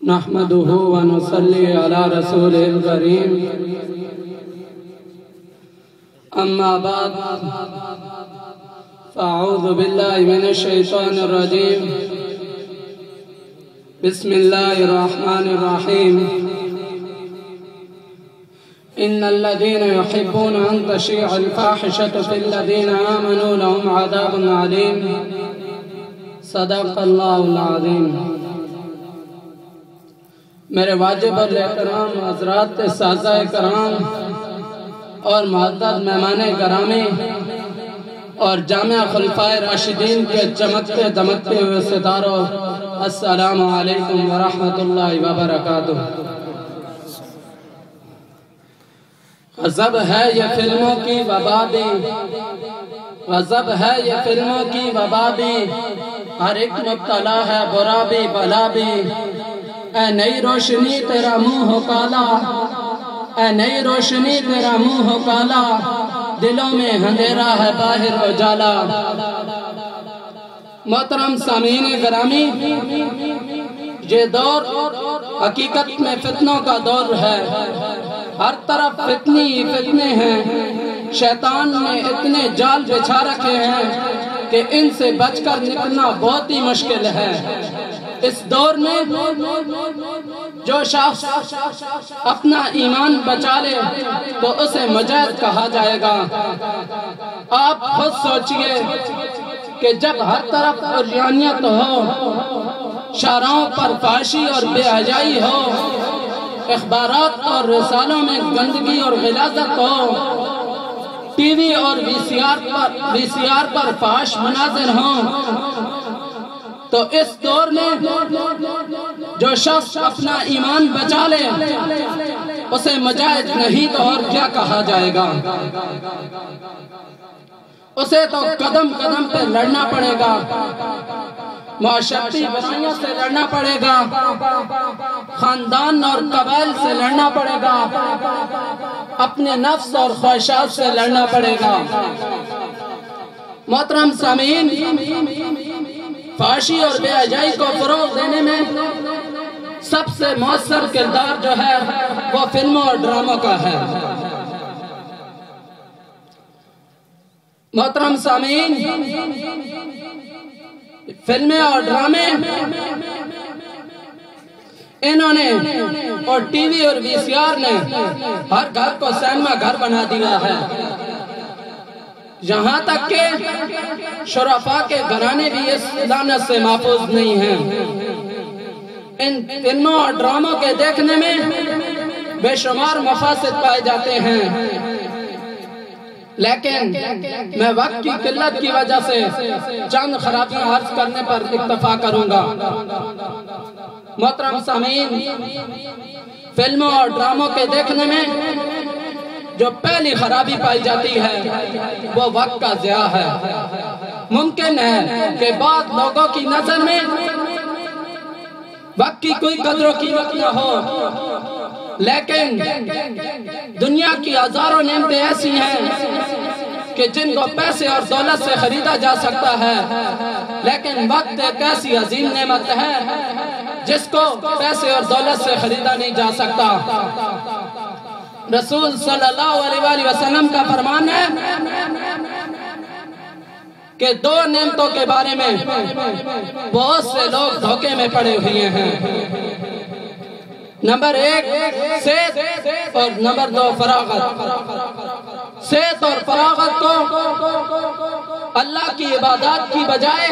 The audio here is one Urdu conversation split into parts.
نحمده ونصلي على رسوله الكريم أما بعد فأعوذ بالله من الشيطان الرجيم بسم الله الرحمن الرحيم إن الذين يحبون أن تشيع الفاحشة في الذين آمنوا لهم عذاب عليم صدق الله العظيم. میرے واجب الاحترام حضرات سازہ کرام اور معزز مہمان گرامی اور جامعہ خلفائے راشدین کے چمکتے دمکتے ہوئے ستاروں، السلام علیکم ورحمۃ اللہ وبرکاتہ. غضب ہے یہ فلموں کی وبا بھی، غضب ہے یہ فلموں کی وبا بھی، ہر ایک مبتلا ہے برا بھی بلا بھی. اے نئی روشنی تیرا منہ ہو کالا، اے نئی روشنی تیرا منہ ہو کالا، دلوں میں اندھیرا ہے باہر اجالا. محترم سامعین گرامی، یہ دور حقیقت میں فتنوں کا دور ہے. ہر طرف فتنے ہی فتنے ہیں. شیطان نے اتنے جال بچھا رکھے ہیں کہ ان سے بچ کر نکلنا بہت ہی مشکل ہے. اس دور میں جو شخص اپنا ایمان بچا لے تو اسے مجاہد کہا جائے گا. آپ خود سوچئے کہ جب ہر طرف عریانیت ہو، شاہراہوں پر فحاشی اور بے حیائی ہو، اخبارات اور رسالوں میں گندگی اور غلاظت ہو، ٹی وی اور وی سی آر پر فحش مناظر ہوں، تو اس دور میں جو شخص اپنا ایمان بچا لے اسے مجاہد نہیں تو اور کیا کہا جائے گا. اسے تو قدم قدم پہ لڑنا پڑے گا، معاشرتی برائیوں سے لڑنا پڑے گا، خاندان اور قبائل سے لڑنا پڑے گا، اپنے نفس اور خواہشات سے لڑنا پڑے گا. محترم سامعین، فحاشی اور بے حیائی کو فروغ دینے میں سب سے مؤثر کردار جو ہے وہ فلموں اور ڈراموں کا ہے. محترم سامعین، فلمیں اور ڈرامے انہوں نے اور ٹی وی اور وی سی آر نے ہر گھر کو سینما گھر بنا دیا ہے. یہاں تک کہ شرفاء کے گھرانے بھی اس لعنت سے محفوظ نہیں ہیں. ان فلموں اور ڈراموں کے دیکھنے میں بے شمار مفاسد پائے جاتے ہیں، لیکن میں وقت کی قلت کی وجہ سے چند خرابیاں عرض کرنے پر اکتفا کروں گا. محترم سامعین، فلموں اور ڈراموں کے دیکھنے میں جو پہلی خرابی پائی جاتی ہے وہ وقت کا ضیاع ہے. ممکن ہے کہ بعض لوگوں کی نظر میں وقت کی کوئی قدر و قیمت نہ ہو، لیکن دنیا کی ہزاروں نعمتیں ایسی ہیں کہ جن کو پیسے اور دولت سے خریدا جا سکتا ہے، لیکن وقت ایک ایسی عظیم نعمت ہے جس کو پیسے اور دولت سے خریدا نہیں جا سکتا. رسول صلی اللہ علیہ وآلہ وسلم کا فرمان ہے کہ دو نعمتوں کے بارے میں بہت سے لوگ دھوکے میں پڑے ہوئے ہیں. نمبر 1 صحت اور نمبر 2 فراغت. صحت اور فراغت کو اللہ کی عبادات کی بجائے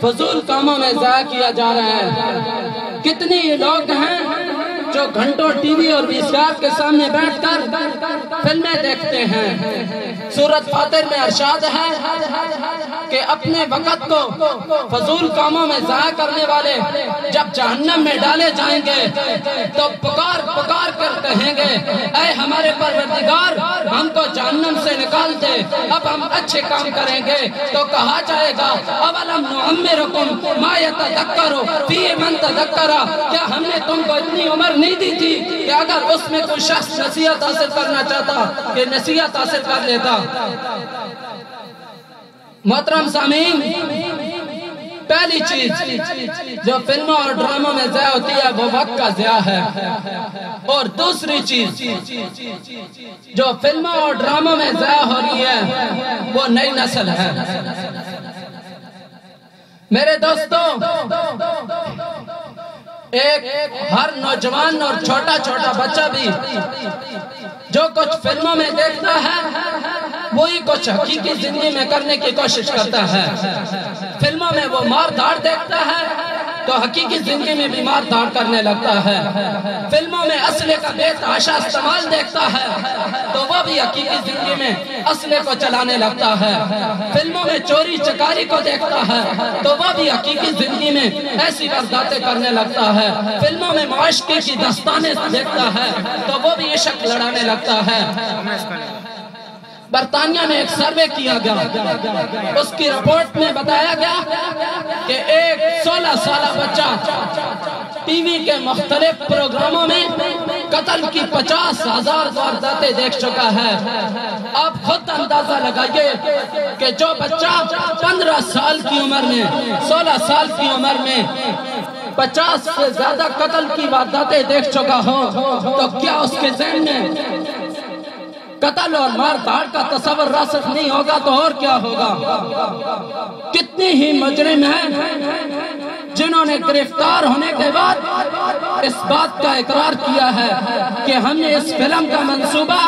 فضول کاموں میں ضائع کیا جا رہا ہے. کتنی لوگ ہیں جو گھنٹوں ٹی وی اور وی سی آر کے سامنے بیٹھ کر فلمیں دیکھتے ہیں. سورۃ فاطر میں ارشاد ہے کہ اپنے وقت کو فضول کاموں میں ضائع کرنے والے جب جہنم میں ڈالے جائیں گے تو پکار پکار کر کہیں گے، اے ہمارے پروردگار ہم کو جہنم سے نکال دے، اب ہم اچھے کام کریں گے. تو کہا جائے گا، اولم نعمرکم ما یتذکر فیہ من تذکر، کیا ہم نے تم کو اتنی عمر نہیں دی تھی کہ اگر اس میں کوئی شخص نصیحت حاصل کرنا چاہتا کہ نصیحت حاصل کر لیتا. محترم سامعین، پہلی چیز جو فلموں اور ڈراموں میں ضائع ہوتی ہے وہ وقت کا ضیاع ہے، اور دوسری چیز جو فلموں اور ڈراموں میں ضائع ہو رہی ہے وہ نئی نسل ہے۔ میرے دوستوں، ہر نوجوان اور چھوٹا چھوٹا بچہ بھی جو کچھ فلموں میں دیکھتا ہے وہی کچھ حقیقی زندگی میں کرنے کی کوشش کرتا ہے۔ فلموں میں وہ مار دھاڑ دیکھتا ہے تو حقیقی زندگی میں بھی مار دھاڑ کرنے لگتا ہے۔ فلموں میں اسلحے کا بے تحاشا استعمال دیکھتا ہے تو وہ بھی حقیقی زندگی میں اسلحے کو چلانے لگتا ہے۔ فلموں میں چوری چکاری کو دیکھتا ہے تو وہ بھی حقیقی زندگی میں ایسی وارداتیں کرنے لگتا ہے۔ فلموں میں معاشقے کی داستانیں دیکھتا ہے تو وہ بھی عشق لڑانے لگتا ہے۔ برطانیہ میں ایک سروے کیا گیا، اس کی رپورٹ میں بتایا گیا کہ ایک 16 سالہ بچہ ٹی وی کے مختلف پروگراموں میں قتل کی 50,000 وارداتیں دیکھ چکا ہے۔ آپ خود اندازہ لگائیے کہ جو بچہ 15 سال کی عمر میں 16 سال کی عمر میں 50 سے زیادہ قتل کی وارداتیں دیکھ چکا ہو تو کیا اس کے ذہن میں قتل اور مار دھاڑ کا تصور راسخ نہیں ہوگا تو اور کیا ہوگا؟ کتنی ہی مجرم ہیں جنہوں نے گرفتار ہونے کے بعد اس بات کا اقرار کیا ہے کہ ہم نے اس فلم کا منصوبہ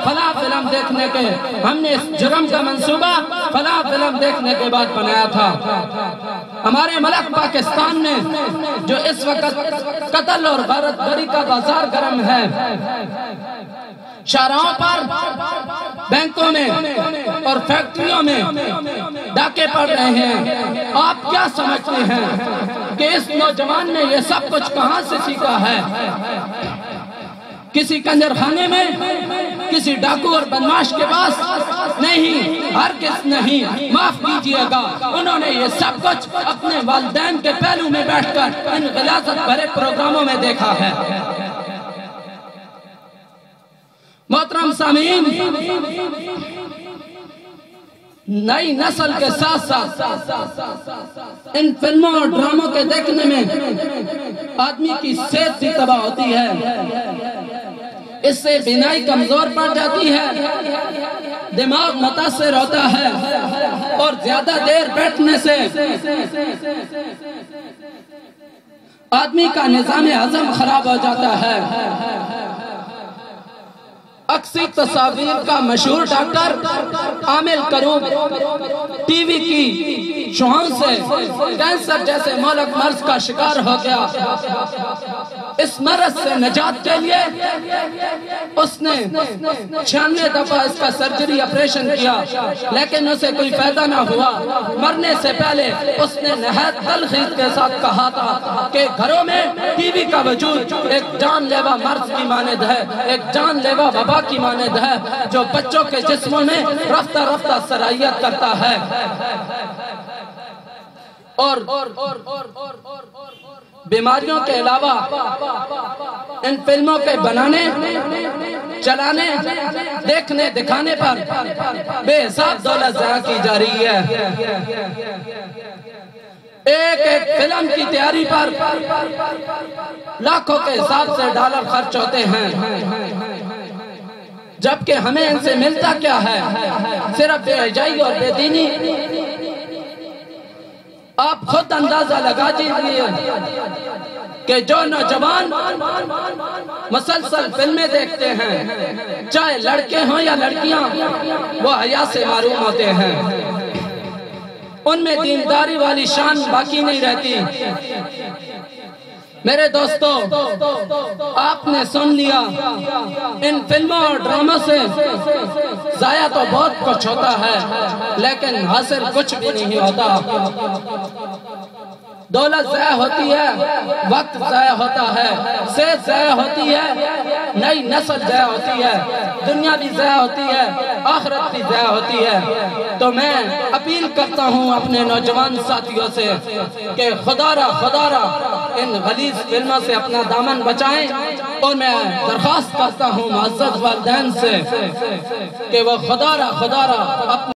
فلاں فلم دیکھنے کے، ہم نے اس جرم کا منصوبہ فلاں فلم دیکھنے کے بعد بنایا تھا۔ ہمارے ملک پاکستان میں جو اس وقت قتل اور غارت بری کا بازار گرم ہے، شاہراہوں پر، بینکوں میں اور فیکٹریوں میں ڈاکے پڑ رہے ہیں، آپ کیا سمجھتے ہیں کہ اس نوجوان نے یہ سب کچھ کہاں سے سیکھا ہے؟ کسی کنجر خانے میں، کسی ڈاکو اور بدماش کے پاس نہیں، ہرگز نہیں، معاف کیجئے گا، انہوں نے یہ سب کچھ اپنے والدین کے پہلو میں بیٹھ کر ان غلاظت بھرے پروگراموں میں دیکھا ہے۔ محترم سامعین، نئی نسل کے ساتھ ساتھ ان فلموں اور ڈراموں کے دیکھنے میں آدمی کی صحت بھی تباہ ہوتی ہے، اس سے بینائی کمزور پڑ جاتی ہے، دماغ متاثر ہوتا ہے، اور زیادہ دیر بیٹھنے سے آدمی کا نظام ہضم خراب ہو جاتا ہے۔ اکثر تصاویر کا مشہور ڈاکٹر عامل کروم ٹی وی کی شوہوں سے کینسر جیسے مہلک مرض کا شکار ہو گیا۔ اس مرض سے نجات کے لیے اس نے 96 دفعہ اس کا سرجری آپریشن کیا، لیکن اسے کوئی فائدہ نہ ہوا۔ مرنے سے پہلے اس نے نہایت تلخیص کے ساتھ کہا تھا کہ گھروں میں ٹی وی کا وجود ایک جان لیوا مرض کی مانند ہے، ایک جان لیوا وبا کی مانند ہے جو بچوں کے جسموں میں رفتہ رفتہ سرایت کرتا ہے۔ اور بیماریوں کے علاوہ ان فلموں کے بنانے، چلانے، دیکھنے، دکھانے پر بے حساب دولت ضائع کی جا رہی ہے۔ ایک ایک فلم کی تیاری پر لاکھوں کے حساب سے ڈالر خرچ ہوتے ہیں، جبکہ ہمیں ان سے ملتا کیا ہے؟ صرف بے حیائی اور بے دینی۔ آپ خود اندازہ لگا دیجئے کہ جو نوجوان مسلسل فلمیں دیکھتے ہیں، چاہے لڑکے ہوں یا لڑکیاں، وہ حیا سے محروم ہوتے ہیں، ان میں دینداری والی شان باقی نہیں رہتی۔ میرے دوستو، آپ نے سن لیا، ان فلموں اور ڈراموں سے ضائع تو بہت کچھ ہوتا ہے لیکن حاصل کچھ بھی نہیں ہوتا۔ دولت ضائع ہوتی ہے، وقت ضائع ہوتا ہے، صحت ضائع ہوتی ہے، نئی نسل ضائع ہوتی ہے، دنیا بھی ضائع ہوتی ہے، آخرت بھی ضائع ہوتی ہے۔ تو میں اپیل کرتا ہوں اپنے نوجوان ساتھیوں سے کہ خدا را ان غلیظ فلموں سے اپنا دامن بچائیں، اور میں درخواست کرتا ہوں معزز والدین سے کہ وہ خدا را